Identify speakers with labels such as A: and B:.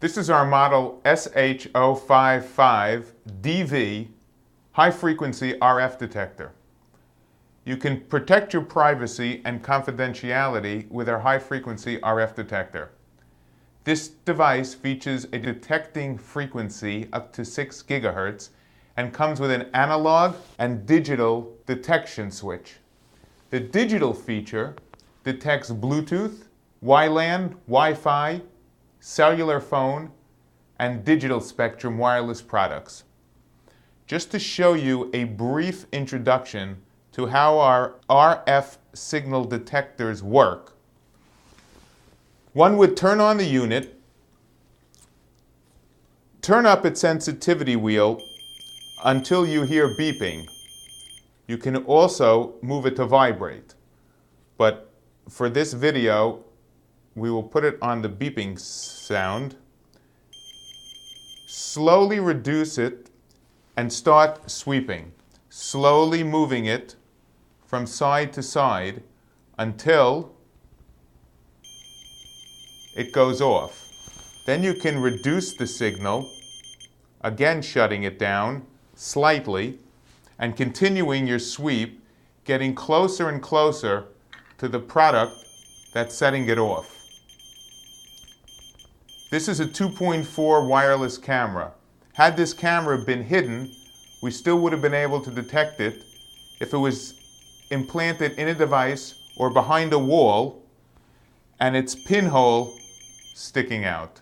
A: This is our model SH055DV high-frequency RF detector. You can protect your privacy and confidentiality with our high-frequency RF detector. This device features a detecting frequency up to 6 GHz and comes with an analog and digital detection switch. The digital feature detects Bluetooth, WLAN, Wi-Fi, cellular phone, and digital spectrum wireless products. Just to show you a brief introduction to how our RF signal detectors work, one would turn on the unit, turn up its sensitivity wheel until you hear beeping. You can also move it to vibrate, but for this video, we will put it on the beeping sound. Slowly reduce it and start sweeping, slowly moving it from side to side until it goes off. Then you can reduce the signal, again shutting it down slightly and continuing your sweep, getting closer and closer to the product that's setting it off. This is a 2.4 wireless camera. Had this camera been hidden, we still would have been able to detect it if it was implanted in a device or behind a wall and its pinhole sticking out.